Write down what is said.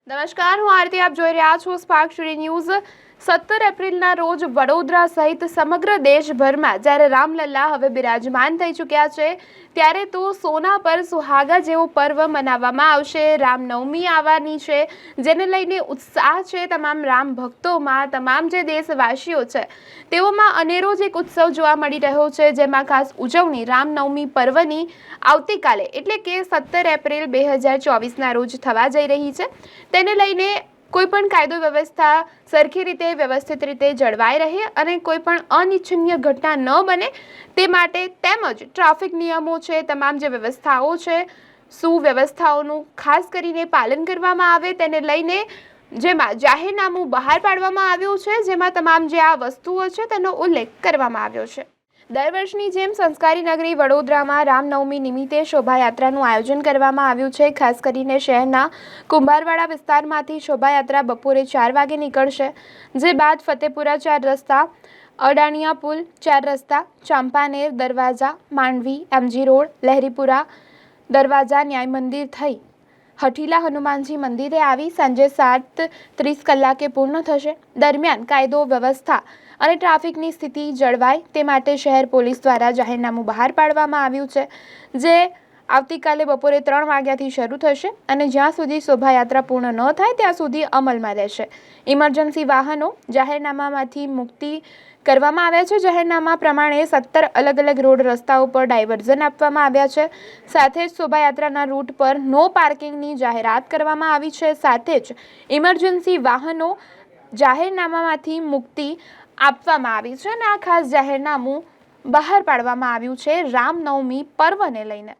નમસ્કાર, હું આરતી. આપ જોઈ રહ્યા છો સ્પાર્ક ટુડે ન્યૂઝ. 17 એપ્રિલના રોજ વડોદરા સહિત સમગ્ર દેશભરમાં જ્યારે રામલલ્લા હવે બિરાજમાન થઈ ચૂક્યા છે, ત્યારે તો સોના પર સુહાગા જેવો પર્વ મનાવવામાં આવશે. રામનવમી આવવાની છે, જેને લઈને ઉત્સાહ છે તમામ રામ ભક્તોમાં, તમામ જે દેશવાસીઓ છે તેઓમાં અનેરો જ એક ઉત્સવ જોવા મળી રહ્યો છે, જેમાં ખાસ ઉજવણી રામનવમી પર્વની આવતીકાલે એટલે કે 17 એપ્રિલ 2024ના રોજ થવા જઈ રહી છે. તેને લઈને કોઈપણ કાયદો વ્યવસ્થા સરખી રીતે વ્યવસ્થિત રીતે જળવાઈ રહે અને કોઈપણ અનિચ્છનીય ઘટના ન બને તે માટે, તેમજ ટ્રાફિક નિયમો છે, તમામ જે વ્યવસ્થાઓ છે, સુવ્યવસ્થાઓનું ખાસ કરીને પાલન કરવામાં આવે તેને લઈને જેમાં જાહેરનામું બહાર પાડવામાં આવ્યું છે, જેમાં તમામ જે આ વસ્તુઓ છે તેનો ઉલ્લેખ કરવામાં આવ્યો છે. દર વર્ષની જેમ સંસ્કારી નગરી વડોદરામાં રામનવમી નિમિત્તે શોભાયાત્રાનું આયોજન કરવામાં આવ્યું છે. ખાસ કરીને શહેરના કુંભારવાડા વિસ્તારમાંથી શોભાયાત્રા બપોરે 4 વાગે નીકળશે, જે બાદ ફતેપુરા 4 રસ્તા, અડાણિયા પુલ 4 રસ્તા, ચાંપાનેર દરવાજા, માંડવી, એમજી રોડ, લહેરીપુરા દરવાજા, ન્યાય મંદિર થઈ હઠીલા હનુમાનજી મંદિરે આવી સાંજે 7:30 કલાકે પૂર્ણ થશે. દરમિયાન કાયદો વ્યવસ્થા અને ટ્રાફિકની સ્થિતિ જળવાય તે માટે શહેર પોલીસ દ્વારા જાહેરનામું બહાર પાડવામાં આવ્યું છે, જે આવતીકાલે બપોરે 3 વાગ્યાથી શરૂ થશે અને જ્યાં સુધી શોભાયાત્રા પૂર્ણ ન થાય ત્યાં સુધી અમલમાં રહેશે. ઇમરજન્સી વાહનો જાહેરનામામાંથી મુક્તિ કરવામાં આવ્યા છે. જાહેરનામા પ્રમાણે 17 અલગ અલગ રોડ રસ્તાઓ પર ડાયવર્ઝન આપવામાં આવ્યા છે. સાથે જ શોભાયાત્રાના રૂટ પર નો પાર્કિંગની જાહેરાત કરવામાં આવી છે. સાથે જ ઇમરજન્સી વાહનો જાહેરનામામાંથી મુક્તિ આપવામાં આવી છે અને આ ખાસ જાહેરનામું બહાર પાડવામાં આવ્યું છે રામનવમી પર્વને લઈને.